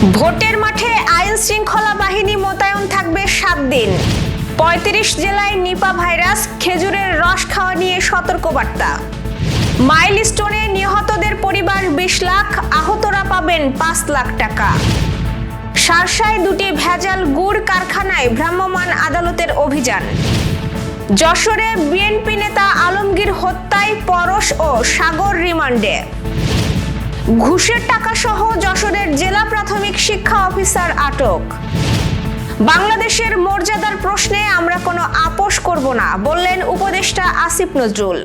ভোটের মাঠে আইন শৃঙ্খলা বাহিনী মোতায়েন থাকবে 7 দিন। 35 জেলায় নিপা ভাইরাস, খেজুরের রস খাওয়া নিয়ে সতর্কবার্তা। মাইলস্টোনে নিহতদের পরিবার 20 লাখ, আহতরা পাবেন 5 লাখ টাকা। শার্শায় দুটি ভেজাল গুড় কারখানায় ভ্রাম্যমাণ আদালতের অভিযান। যশোরে বিএনপি নেতা আলমগীর হত্যায় পরশ ও সাগর রিমান্ডে। ঘুষের টাকা সহ যশোরের জেলা প্রাথমিক শিক্ষা অফিসার আটক। বাংলাদেশের মর্যাদার প্রশ্নে আমরা কোনো আপোষ করব না, বললেন উপদেষ্টা আসিফ নজরুল।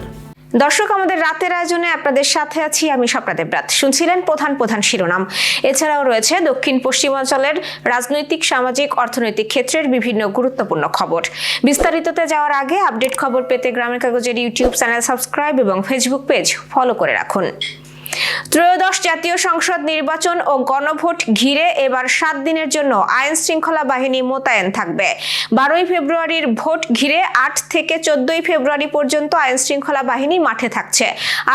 দর্শক, আমাদের রাতের আয়োজনে আপনাদের সাথে আছি আমি স্বপ্না দেবরাত। শুনছিলেন প্রধান শিরোনাম। এছাড়াও রয়েছে দক্ষিণ পশ্চিমাঞ্চলের রাজনৈতিক, সামাজিক, অর্থনৈতিক ক্ষেত্রের বিভিন্ন গুরুত্বপূর্ণ খবর। বিস্তারিততে যাওয়ার আগে আপডেট খবর পেতে গ্রামের কাগজের ইউটিউব চ্যানেল সাবস্ক্রাইব এবং ফেসবুক পেজ ফলো করে রাখুন। ত্রয়োদশ জাতীয় সংসদ নির্বাচন ও গণভোট ঘিরে এবার 7 দিনের জন্য আইন শৃঙ্খলা বাহিনী মোতায়েন থাকবে। 12ই ফেব্রুয়ারির ভোট ঘিরে 8 থেকে 14ই ফেব্রুয়ারি পর্যন্ত আইন শৃঙ্খলা বাহিনী মাঠে থাকছে।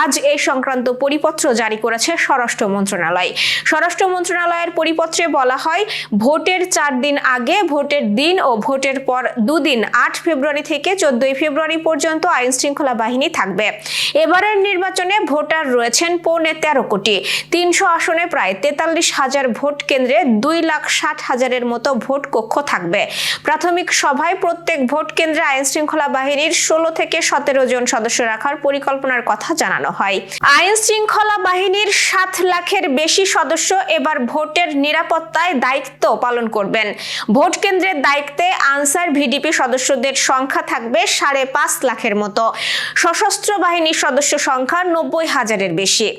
আজ এই সংক্রান্ত পরিপত্র জারি করেছে স্বরাষ্ট্র মন্ত্রণালয়। স্বরাষ্ট্র মন্ত্রণালয়ের পরিপত্রে বলা হয়, ভোটের 4 দিন আগে, ভোটের দিন ও ভোটের পর 2 দিন 8 ফেব্রুয়ারি থেকে 14ই ফেব্রুয়ারি পর্যন্ত আইন শৃঙ্খলা বাহিনী থাকবে। এবারের নির্বাচনে ভোটার রয়েছেন 13 কোটি। 300 আসনে প্রায় 43,000 ভোট কেন্দ্রে 2,60,000-এর মতো ভোট কক্ষ থাকবে। প্রাথমিক সভায় প্রত্যেক ভোট কেন্দ্রে আইন শৃঙ্খলা বাহিনীর 16 থেকে 17 জন সদস্য রাখার পরিকল্পনার কথা জানানো হয়। আইন শৃঙ্খলা বাহিনীর 7 লাখের বেশি সদস্য এবার ভোটের নিরাপত্তায় দায়িত্ব পালন করবেন। ভোট কেন্দ্রের দায়িত্বে আনসার ভিডিপি সদস্যদের সংখ্যা থাকবে 5.5 লাখের মতো। সশস্ত্র বাহিনীর সদস্য সংখ্যা 90,000-এর বেশি।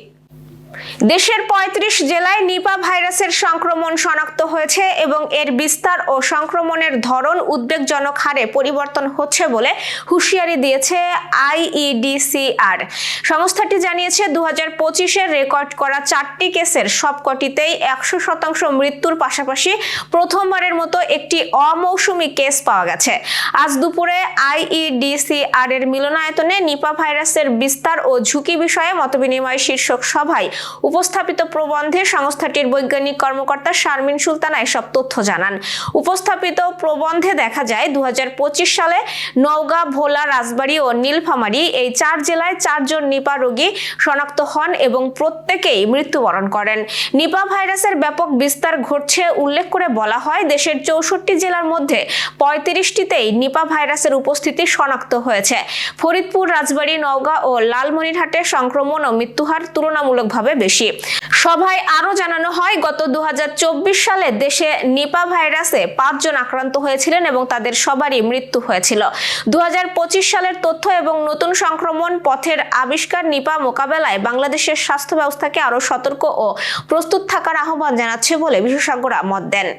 দেশের 35 জেলায় নিপা ভাইরাসের সংক্রমণ শনাক্ত হয়েছে এবং এর বিস্তার ও সংক্রমণের ধরন উদ্বেগজনক হারে পরিবর্তন হচ্ছে বলে হুঁশিয়ারি দিয়েছে আইইডিসিআর। সংস্থাটি জানিয়েছে, 2025-এর রেকর্ড করা 4টি কেসের সবকটিতেই 100% মৃত্যুর পাশাপাশি প্রথমবারের মতো একটি অমৌসুমী কেস পাওয়া গেছে। আজ দুপুরে আইইডিসিআর এর মিলনায়তনে নিপা ভাইরাসের বিস্তার ও ঝুঁকি বিষয়ে মতবিনিময় শীর্ষক সভায় উপস্থাপিত প্রবন্ধে সংস্থাটির বৈজ্ঞানিক কর্মকর্তা শারমিন সুলতানা এসব তথ্য জানান। উপস্থাপিত প্রবন্ধে দেখা যায়, 2025 সালে নওগাঁ, ভোলা, রাজবাড়ী ও নীলফামারী এই 4 জেলায় 4 জন নিপা রোগী শনাক্ত হন এবং প্রত্যেকেই মৃত্যুবরণ করেন। নিপা ভাইরাসের ব্যাপক বিস্তার ঘটছে উল্লেখ করে বলা হয়, দেশের 64 জেলার মধ্যে 35টিতেই নিপা ভাইরাসের উপস্থিতি শনাক্ত হয়েছে। ফরিদপুর, রাজবাড়ী, নওগাঁ ও লালমনিরহাটে সংক্রমণ ও মৃত্যুহার তুলনামূলকভাবে বেশি। সভায় আরো জানানো হয়, গত 2024 সালে দেশে নিপা ভাইরাসে 5 জন আক্রান্ত হয়েছিলেন এবং তাদের সবারই মৃত্যু হয়েছিল। 2025 সালের তথ্য এবং নতুন সংক্রমণ পথের আবিষ্কার নিপা মোকাবেলায় বাংলাদেশের স্বাস্থ্য ব্যবস্থাকে আরো সতর্ক ও প্রস্তুত থাকার আহ্বান জানাচ্ছে বলে বিশেষজ্ঞরা মত দেন।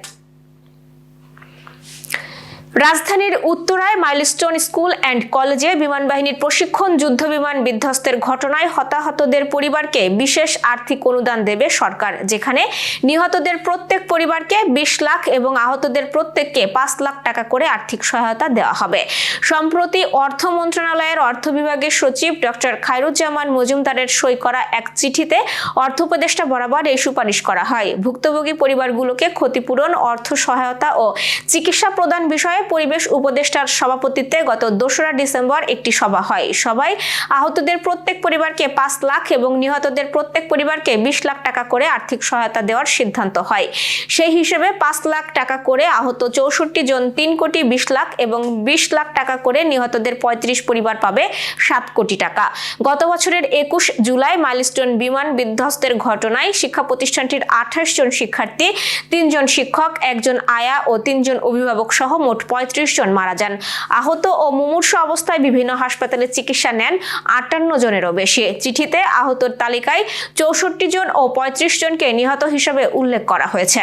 রাজধানীর উত্তরায় মাইলস্টোন স্কুল অ্যান্ড কলেজে বিমান বাহিনীর প্রশিক্ষণ যুদ্ধ বিমান বিধ্বস্তের ঘটনায় হতাহতদের পরিবারকে বিশেষ আর্থিক অনুদান দেবে সরকার, যেখানে নিহতদের প্রত্যেক পরিবারকে 20 লাখ এবং আহতদের প্রত্যেককে 5 লাখ টাকা করে আর্থিক সহায়তা দেওয়া হবে। সম্প্রতি অর্থ মন্ত্রণালয়ের অর্থ বিভাগের সচিব ডক্টর খায়রুজ্জামান মজুমদারের সই করা এক চিঠিতে অর্থ উপদেষ্টা বরাবর এই সুপারিশ করা হয়। ভুক্তভোগী পরিবারগুলোকে ক্ষতিপূরণ, অর্থ সহায়তা ও চিকিৎসা প্রদান বিষয়ে পরিবেশ উপদেষ্টার সভাপতিত্বে গত 2রা ডিসেম্বর একটি সভা হয়। সভায় আহতদের প্রত্যেক পরিবারকে 5 লাখ এবং নিহতদের প্রত্যেক পরিবারকে 20 লাখ টাকা করে আর্থিক সহায়তা দেওয়ার সিদ্ধান্ত হয়। সেই হিসেবে 5 লাখ টাকা করে আহত 64 জন 3 কোটি 20 লাখ এবং 20 লাখ টাকা করে নিহতদের 35 পরিবার পাবে 7 কোটি টাকা। গত বছরের 21 জুলাই মাইলস্টোন বিমান বিধ্বস্তের ঘটনায় শিক্ষা প্রতিষ্ঠানটির 28 জন শিক্ষার্থী, 3 জন শিক্ষক, 1 জন আয়া ও 3 জন অভিভাবক সহ মোট 35 জন মারা যান। আহত ও মুমূর্ষু অবস্থায় বিভিন্ন হাসপাতালে চিকিৎসা নেন 58 জনেরও বেশি। চিঠিতে আহতর তালিকায় 64 জন ও 35 জনকে নিহত হিসেবে উল্লেখ করা হয়েছে।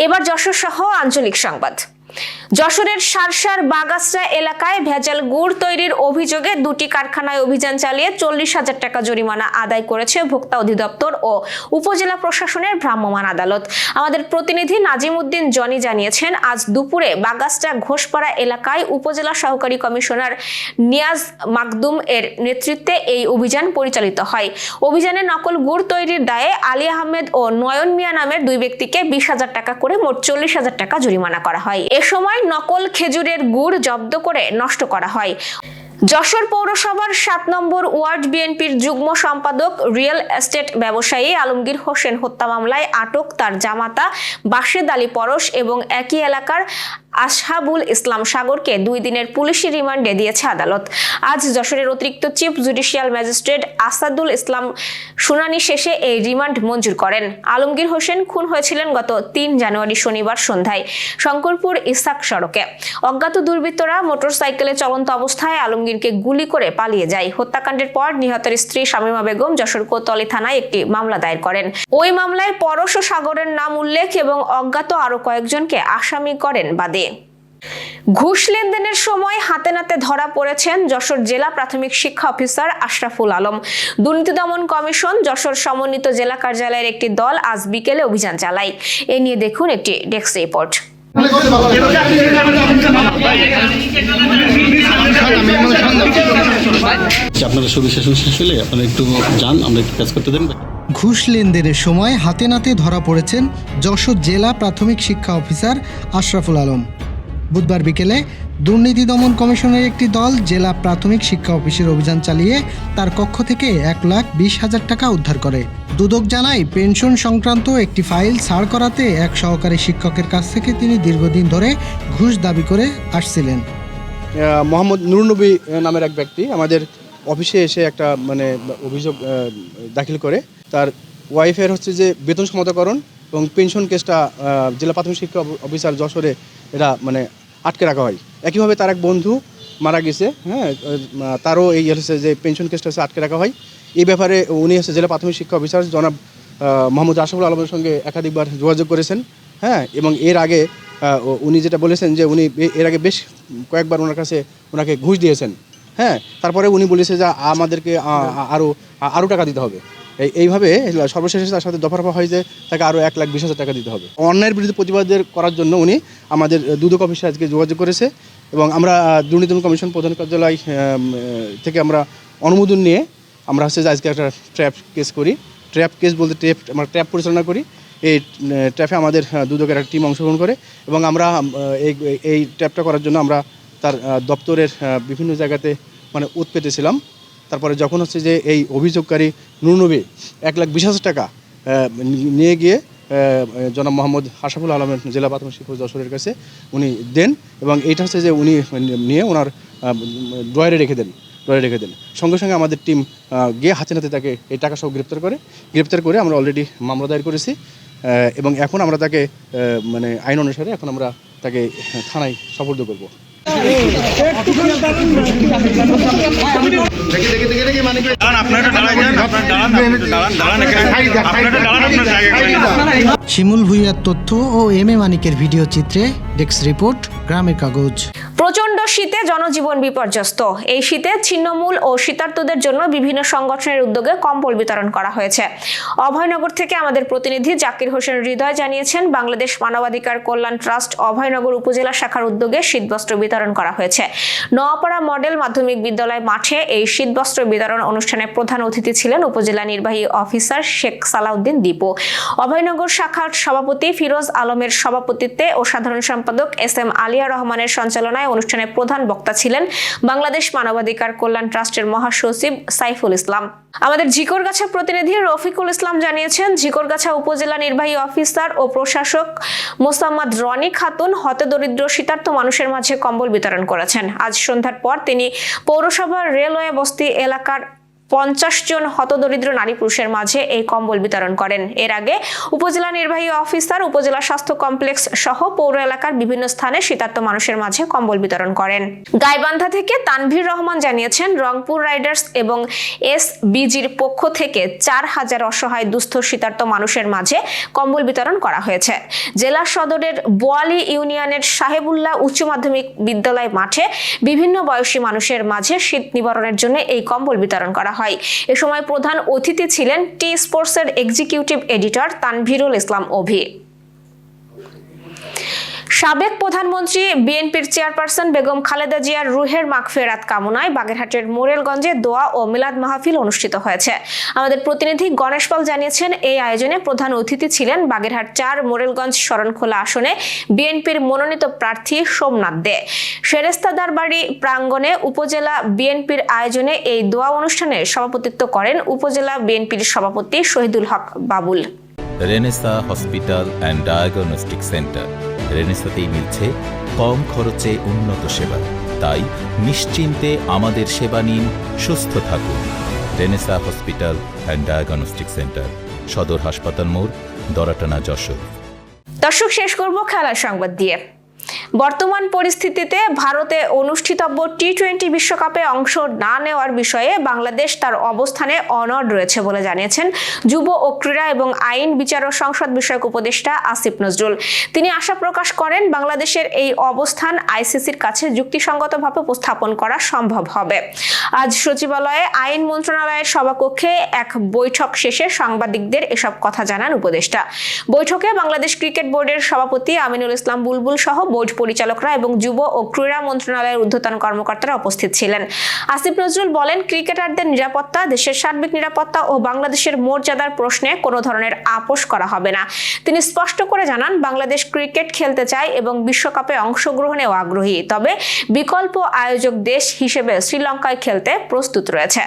এবার যশোর সহ আঞ্চলিক সংবাদ। যশোরের সারসার বাগাসরা এলাকায় ভেজাল গুড় তৈরির অভিযোগে দুটি কারখানায় অভিযান চালিয়ে 40,000 টাকা জরিমানা আদায় করেছে ভোক্তা অধিদপ্তর ও উপজেলা প্রশাসনের ভ্রাম্যমাণ আদালত। আমাদের প্রতিনিধি নাজিম উদ্দিন জনি জানিয়েছেন, আজ দুপুরে বাগাসরা ঘোষপাড়া এলাকায় উপজেলা সহকারী কমিশনার নিয়াজ মাকদুম এর নেতৃত্বে এই অভিযান পরিচালিত হয়। অভিযানে নকল গুড় তৈরির দায়ে আলী আহমেদ ও নয়ন মিয়া নামের দুই ব্যক্তিকে 20,000 টাকা করে মোট 40,000 টাকা জরিমানা করা হয়। এ সময় নকল খেজুরের গুড় জব্দ করে নষ্ট করা হয়। যশোর পৌরসভার 7 নম্বর ওয়ার্ড বিএনপির যুগ্ম সম্পাদক রিয়েল এস্টেট ব্যবসায়ী আলমগীর হোসেন হত্যা মামলায় আটক তার জামাতা বাশেদ আলী পরশ এবং একই এলাকার আসহাবুল ইসলাম সাগরকে 2 দিনের পুলিশি রিমান্ডে দিয়েছে আদালত। আজ যশোরের অতিরিক্ত চিফ জুডিশিয়াল ম্যাজিস্ট্রেট আসাদুল ইসলাম শুনানি শেষে এই রিমান্ড মঞ্জুর করেন। আলমগীর হোসেন খুন হয়েছিলেন গত 3 জানুয়ারি শনিবার সন্ধ্যায় শঙ্করপুর ইসাক সড়কে। অজ্ঞাত দুর্বৃত্তরা মোটরসাইকেলে চলন্ত অবস্থায় আলমগীরকে গুলি করে পালিয়ে যায়। হত্যাকাণ্ডের পর নিহতের স্ত্রী শামীমা বেগম যশোর কোতোয়ালি থানায় একটি মামলা দায়ের করেন। ওই মামলায় পরশ ও সাগরের নাম উল্লেখ এবং অজ্ঞাত আরো কয়েকজনকে আসামি করেন বাদী। ঘুষ লেনদেনের সময় হাতে নাতে ধরা পড়েছেন যশোর জেলা প্রাথমিক শিক্ষা অফিসার আশরাফুল আলম। দুর্নীতি দমন কমিশন যশোর সমন্বিত জেলা কার্যালয়ের একটি দল আজ বিকেলে অভিযান চালায়। এ নিয়ে দেখুন একটি ডেস্ক রিপোর্ট। আপনারা সবিশেষ শেষ হলে আপনারা একটু যান, আমরা একটু কাজ করতে দেন। ঘুষ লেনদেনের সময় হাতে নাতে ধরা পড়েছেন যশোর জেলা প্রাথমিক শিক্ষা অফিসার আশরাফুল আলম। বুধবার বিকেলে দুর্নীতি দমন কমিশনের একটি দল জেলা প্রাথমিক শিক্ষা অফিসের অভিযান চালিয়ে তার কক্ষ থেকে 1,20,000 টাকা উদ্ধার করে। দুদক জানায়, পেনশন সংক্রান্ত একটি ফাইল ছাড় করাতে এক সহকারী শিক্ষকের কাছ থেকে তিনি দীর্ঘদিন ধরে ঘুষ দাবি করে আসছিলেন। মোহাম্মদ নুরনবী নামের এক ব্যক্তি আমাদের অফিসে এসে একটা অভিযোগ দাখিল করে। তার ওয়াইফের হচ্ছে যে বেতন সমতাকরণ এবং পেনশন কেসটা জেলা প্রাথমিক শিক্ষা অফিসার যশোরে এটা আটকে রাখা হয়। একইভাবে তার এক বন্ধু মারা গেছে, তারও এই হচ্ছে যে পেনশন কেসটা হচ্ছে আটকে রাখা হয়। এই ব্যাপারে উনি হচ্ছে জেলা প্রাথমিক শিক্ষা অফিসার জনাব মোহাম্মদ আশরাফুল আলমের সঙ্গে একাধিকবার যোগাযোগ করেছেন, এবং এর আগে উনি যেটা বলেছেন যে উনি এর আগে বেশ কয়েকবার ওনাকে ঘুষ দিয়েছেন। তারপরে উনি বলেছে যে আমাদেরকে আরও টাকা দিতে হবে। এইভাবে সর্বশেষে তার সাথে দফারফা হয় যে তাকে আরও 1,20,000 টাকা দিতে হবে। অন্যায়ের বিরুদ্ধে প্রতিবাদের করার জন্য উনি আমাদের দুদক অফিসে আজকে যোগাযোগ করেছে এবং আমরা দুর্নীতি দমন কমিশন প্রধান কার্যালয় থেকে আমরা অনুমোদন নিয়ে আমরা হচ্ছে যে আজকে একটা ট্র্যাপ কেস করি। ট্র্যাপ কেস বলতে আমরা ট্র্যাপ পরিচালনা করি। এই ট্র্যাপে আমাদের দুদকের একটা টিম অংশগ্রহণ করে এবং আমরা এই ট্র্যাপটা করার জন্য আমরা তার দপ্তরের বিভিন্ন জায়গাতে উৎ পেতেছিলাম। তারপরে যখন হচ্ছে যে এই অভিযোগকারী নুরনবী 1,20,000 টাকা নিয়ে গিয়ে জনাব মোহাম্মদ আশরাফুল আলমের জেলা প্রাথমিক শিক্ষক যশোরের কাছে উনি দেন এবং এইটা হচ্ছে যে উনি নিয়ে ওনার ড্রয়ারে রেখে দেন। সঙ্গে সঙ্গে আমাদের টিম গিয়ে হাতে নাতে তাকে এই টাকা সব গ্রেপ্তার করে আমরা অলরেডি মামলা দায়ের করেছি এবং এখন আমরা তাকে আইন অনুসারে এখন আমরা তাকে থানায় সোপর্দ করব। শিমুল ভুইয়ার তথ্য ও এম এ মানিকের ভিডিও চিত্রে ডেস্ক রিপোর্ট, গ্রামের কাগজ। প্রচন্ড শীতে জনজীবন বিপর্যস্ত। এই শীতে ছিন্নমূল ও শীতার্তদের জন্য বিভিন্ন সংগঠনের উদ্যোগে কম্বল বিতরণ করা হয়েছে। অভয়নগর থেকে আমাদের প্রতিনিধি জাকির হোসেন হৃদয় জানিয়েছেন, বাংলাদেশ মানবাধিকার কল্যাণ ট্রাস্ট অভয়নগর উপজেলা শাখার উদ্যোগে শীতবস্ত্র বিতরণ করা হয়েছে। নোয়াপাড়া মডেল মাধ্যমিক বিদ্যালয় মাঠে এই শীতবস্ত্র বিতরণ অনুষ্ঠানে প্রধান অতিথি ছিলেন উপজেলা নির্বাহী অফিসার শেখ সালাউদ্দিন দীপু। অভয়নগর শাখার সভাপতি ফিরোজ আলমের সভাপতিত্বে ও সাধারণ সম্পাদক এস.এম. আলিয়া রহমানের সঞ্চালনায় অনুষ্ঠানে প্রধান বক্তা ছিলেন বাংলাদেশ মানবাধিকার কল্যাণ ট্রাস্টের মহাসচিব সাইফুল ইসলাম। আমাদের ঝিকরগাছা প্রতিনিধি রফিকুল ইসলাম জানিয়েছেন, ঝিকরগাছা উপজেলা নির্বাহী অফিসার ও প্রশাসক মোসাম্মদ রনি খাতুন হতদরিদ্র শীতার্ত মানুষের মাঝে কম্বল বিতরণ করেছেন। আজ সন্ধ্যার পর তিনি পৌরসভার রেলওয়ে বস্তি এলাকার 50 জন হতদরিদ্র নারী পুরুষের মাঝে এই কম্বল বিতরণ করেন। এর আগে উপজেলা নির্বাহী অফিসার উপজেলা স্বাস্থ্য কমপ্লেক্স সহ পৌর এলাকার বিভিন্ন স্থানে শীতার্ত মানুষের মাঝে কম্বল বিতরণ করেন। গাইবান্ধা থেকে তানভীর রহমান জানিয়েছেন, রংপুর রাইডার্স এবং এসবিজির পক্ষ থেকে 4000 অসহায় দুস্থ শীতার্ত মানুষের মাঝে কম্বল বিতরণ করা হয়েছে। জেলা সদরের বোয়ালি ইউনিয়নের সাহেবুল্লাহ উচ্চ মাধ্যমিক বিদ্যালয় মাঠে বিভিন্ন বয়সী মানুষের মাঝে শীত নিবারণের জন্য এই কম্বল বিতরণ করা হয়। এ সময় প্রধান অতিথি ছিলেন টি স্পোর্টসের এক্সিকিউটিভ এডিটর তানভীরুল ইসলাম অভি। সাবেক প্রধানমন্ত্রী বিএনপির চেয়ারপারসন বেগম খালেদা জিয়ার রুহের মাগফিরাত কামনায় বাগেরহাটের মোরেলগঞ্জে দোয়া ও মিলাদ মাহফিল অনুষ্ঠিত হয়েছে। আমাদের প্রতিনিধি গণেশ পাল জানিয়েছেন, এই আয়োজনে প্রধান অতিথি ছিলেন বাগেরহাট 4 মোরেলগঞ্জ শরণখোলা আসনে বিএনপির মনোনীত প্রার্থী সোমনাথ দে। সেরেস্তাদার বাড়ি প্রাঙ্গণে উপজেলা বিএনপির আয়োজনে এই দোয়া অনুষ্ঠানে সভাপতিত্ব করেন উপজেলা বিএনপির সভাপতি Shahidul Haque Babul. Renaissance hospital and diagnostic centre. রেনেসাতেই মিলছে কম খরচে উন্নত সেবা, তাই নিশ্চিন্তে আমাদের সেবা নিন, সুস্থ থাকুন। Renaissance hospital and diagnostic centre, সদর হাসপাতাল মোড়, দরাটানা, যশোর। দর্শক, শেষ করব খেলার সংবাদ দিয়ে। বর্তমান পরিস্থিতিতে ভারতে অনুষ্ঠিতব্য টি-20 বিশ্বকাপে অংশ না নেওয়ার বিষয়ে বাংলাদেশ তার অবস্থানে অনড় রয়েছে বলে জানিয়েছেন যুব ও ক্রীড়া এবং আইন বিচার ও সংসদ বিষয়ক উপদেষ্টা আসিফ নজরুল। তিনি আশা প্রকাশ করেন, বাংলাদেশের এই অবস্থান আইসিসির কাছে যুক্তিসঙ্গতভাবে উপস্থাপন করা সম্ভব হবে। আজ সচিবালয়ে আইন মন্ত্রণালয়ের সভাকক্ষে এক বৈঠক শেষে সাংবাদিকদের এসব কথা জানান উপদেষ্টা। বৈঠকে বাংলাদেশ ক্রিকেট বোর্ডের সভাপতি আমিনুল ইসলাম বুলবুল সহ বোর্ড পরিচালকরা এবং যুব ও ক্রীড়া মন্ত্রণালয়ের ঊর্ধ্বতন কর্মকর্তারা উপস্থিত ছিলেন। আসিফ নজরুল বলেন, ক্রিকেটারদের নিরাপত্তা, দেশের সার্বিক নিরাপত্তা ও বাংলাদেশের মর্যাদার প্রশ্নে কোনো ধরনের আপোষ করা হবে না। তিনি স্পষ্ট করে জানান, বাংলাদেশ ক্রিকেট খেলতে চায় এবং বিশ্বকাপে অংশগ্রহণেও আগ্রহী, তবে বিকল্প আয়োজক দেশ হিসেবে শ্রীলঙ্কায় খেলতে প্রস্তুত রয়েছে।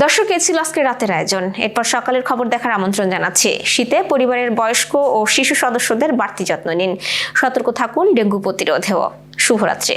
দর্শক, এই ছিল আজকে রাতের আয়োজন। এরপর সকালের খবর দেখার আমন্ত্রণ জানাচ্ছি। শীতে পরিবারের বয়স্ক ও শিশু সদস্যদের বাড়তি যত্ন নিন, সতর্ক থাকুন ডেঙ্গু প্রতিরোধেও। শুভরাত্রি।